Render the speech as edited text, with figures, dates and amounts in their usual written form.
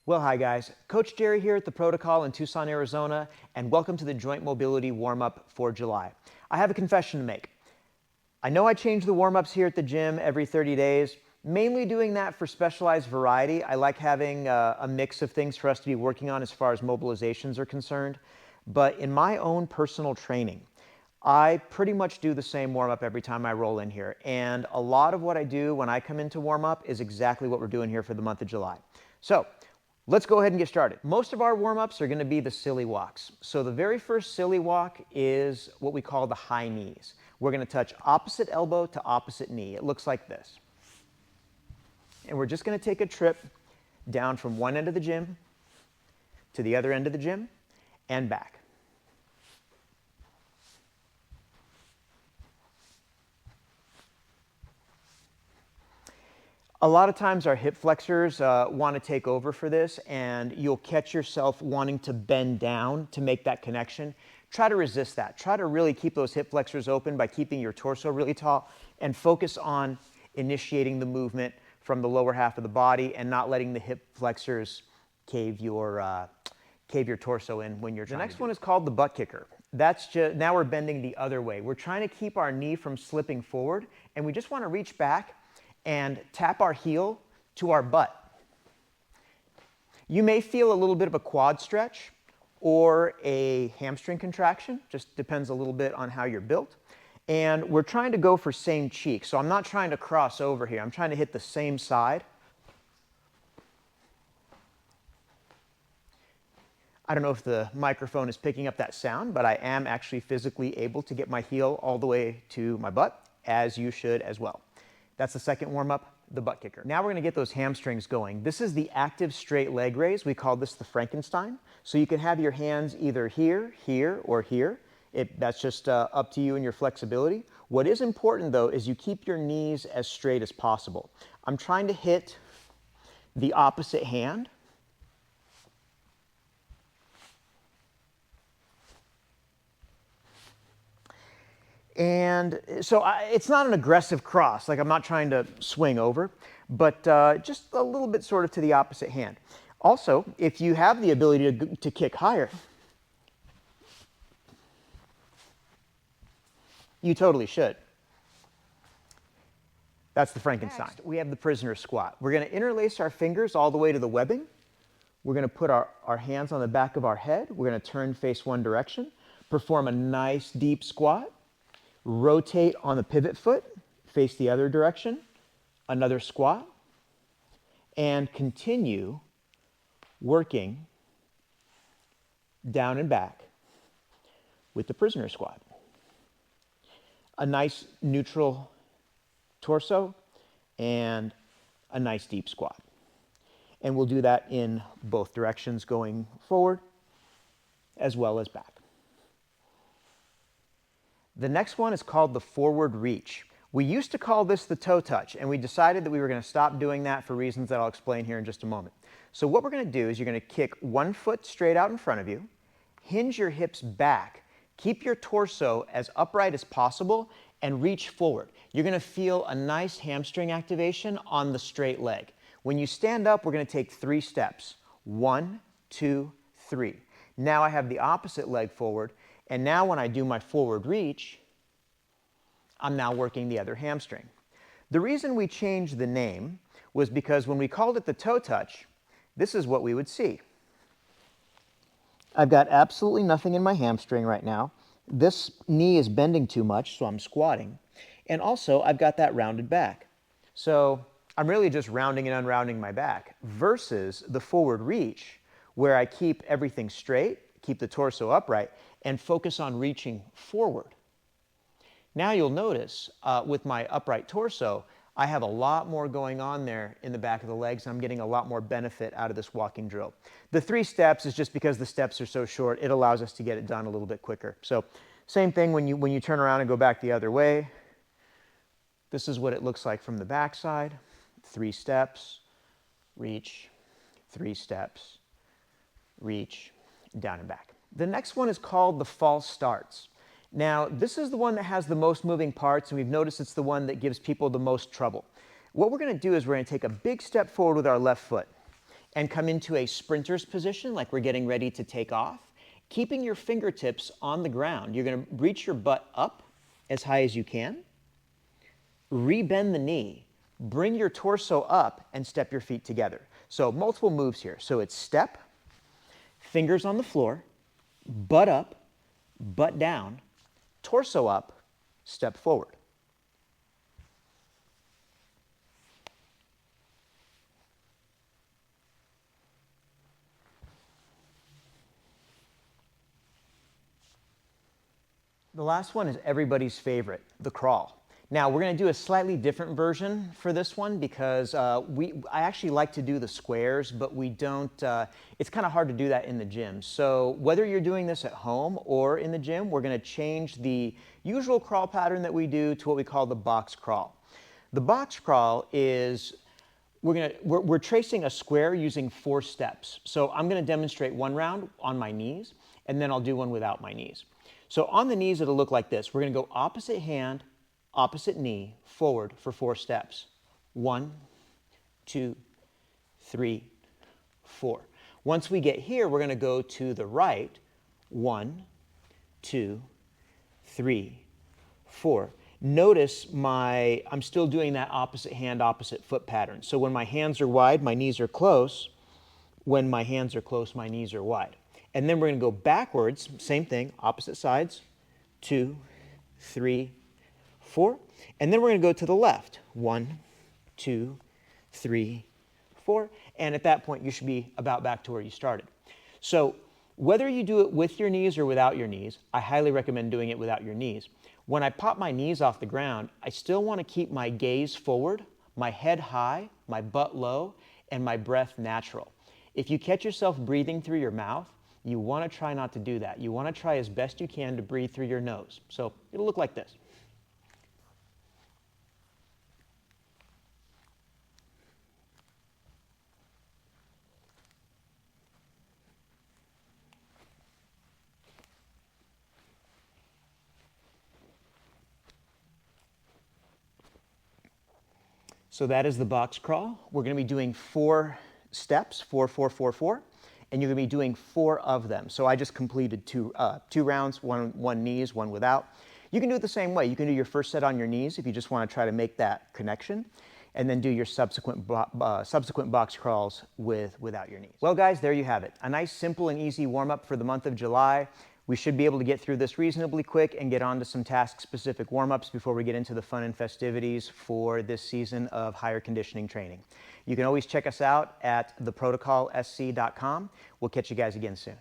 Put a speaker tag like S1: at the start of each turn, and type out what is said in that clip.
S1: Well, hi guys. Coach Jerry here at the Protocol in Tucson, Arizona, and welcome to the Joint Mobility Warm-Up for July. I have a confession to make. I know I change the warm-ups here at the gym every 30 days, mainly doing that for specialized variety. I like having a mix of things for us to be working on as far as mobilizations are concerned. But in my own personal training, I pretty much do the same warm-up every time I roll in here. And a lot of what I do when I come into warm-up is exactly what we're doing here for the month of July. So, let's go ahead and get started. Most of our warm-ups are going to be the silly walks. So the very first silly walk is what we call the high knees. We're going to touch opposite elbow to opposite knee. It looks like this. And we're just going to take a trip down from one end of the gym to the other end of the gym and back. A lot of times our hip flexors want to take over for this, and you'll catch yourself wanting to bend down to make that connection. Try to resist that. Try to really keep those hip flexors open by keeping your torso really tall, and focus on initiating the movement from the lower half of the body and not letting the hip flexors cave your torso in when you're trying. The next one is called the butt kicker. That's just, now we're bending the other way. We're trying to keep our knee from slipping forward, and we just want to reach back and tap our heel to our butt. You may feel a little bit of a quad stretch or a hamstring contraction, just depends a little bit on how you're built. And we're trying to go for same cheek, so I'm not trying to cross over here. I'm trying to hit the same side. I don't know if the microphone is picking up that sound, but I am actually physically able to get my heel all the way to my butt, as you should as well. That's the second warm-up, the butt kicker. Now we're going to get those hamstrings going. This is the active straight leg raise. We call this the Frankenstein. So you can have your hands either here, here, or here. That's just up to you and your flexibility. What is important, though, is you keep your knees as straight as possible. I'm trying to hit the opposite hand. And so it's not an aggressive cross, like I'm not trying to swing over, but just a little bit sort of to the opposite hand. Also, if you have the ability to kick higher, you totally should. That's the Frankenstein. Next, we have the prisoner squat. We're going to interlace our fingers all the way to the webbing. We're going to put our hands on the back of our head. We're going to turn face one direction, perform a nice deep squat. Rotate on the pivot foot, face the other direction, another squat, and continue working down and back with the prisoner squat. A nice neutral torso and a nice deep squat. And we'll do that in both directions, going forward as well as back. The next one is called the forward reach. We used to call this the toe touch, and we decided that we were going to stop doing that for reasons that I'll explain here in just a moment. So what we're going to do is you're going to kick one foot straight out in front of you, hinge your hips back, keep your torso as upright as possible, and reach forward. You're going to feel a nice hamstring activation on the straight leg. When you stand up, we're going to take 3 steps. 1, 2, 3. Now I have the opposite leg forward. And now when I do my forward reach, I'm now working the other hamstring. The reason we changed the name was because when we called it the toe touch, this is what we would see. I've got absolutely nothing in my hamstring right now. This knee is bending too much, so I'm squatting. And also, I've got that rounded back. So I'm really just rounding and unrounding my back, versus the forward reach, where I keep everything straight, keep the torso upright, and focus on reaching forward. Now you'll notice with my upright torso, I have a lot more going on there in the back of the legs, and I'm getting a lot more benefit out of this walking drill. The 3 steps is just because the steps are so short, it allows us to get it done a little bit quicker. So same thing when you turn around and go back the other way. This is what it looks like from the back side. 3 steps, reach, 3 steps, reach, down and back. The next one is called the false starts. Now, this is the one that has the most moving parts, and we've noticed it's the one that gives people the most trouble. What we're going to do is we're going to take a big step forward with our left foot, and come into a sprinter's position like we're getting ready to take off, keeping your fingertips on the ground. You're going to reach your butt up as high as you can, rebend the knee, bring your torso up, and step your feet together. So multiple moves here. So it's step, fingers on the floor, butt up, butt down, torso up, step forward. The last one is everybody's favorite, the crawl. Now, we're going to do a slightly different version for this one because I actually like to do the squares, but we don't, it's kind of hard to do that in the gym. So whether you're doing this at home or in the gym, we're going to change the usual crawl pattern that we do to what we call the box crawl. The box crawl is, we're tracing a square using 4 steps. So I'm going to demonstrate one round on my knees, and then I'll do one without my knees. So on the knees, it'll look like this. We're going to go opposite hand, opposite knee, forward for 4 steps. 1, 2, 3, 4. Once we get here, we're going to go to the right. 1, 2, 3, 4. Notice I'm still doing that opposite hand, opposite foot pattern. So when my hands are wide, my knees are close. When my hands are close, my knees are wide. And then we're going to go backwards, same thing, opposite sides, 2, 3, 4. And then we're going to go to the left, 1, 2, 3, 4. And at that point, you should be about back to where you started. So whether you do it with your knees or without your knees, I highly recommend doing it without your knees. When I pop my knees off the ground, I still want to keep my gaze forward, my head high, my butt low, and my breath natural. If you catch yourself breathing through your mouth, you want to try not to do that. You want to try as best you can to breathe through your nose. So it'll look like this. So that is the box crawl. We're going to be doing 4 steps, 4, 4, 4, 4. And you're going to be doing 4 of them. So I just completed 2 rounds, one knees, one without. You can do it the same way. You can do your first set on your knees if you just want to try to make that connection, and then do your subsequent box crawls without your knees. Well, guys, there you have it. A nice, simple, and easy warm-up for the month of July. We should be able to get through this reasonably quick and get on to some task-specific warm-ups before we get into the fun and festivities for this season of higher conditioning training. You can always check us out at theprotocolsc.com. We'll catch you guys again soon.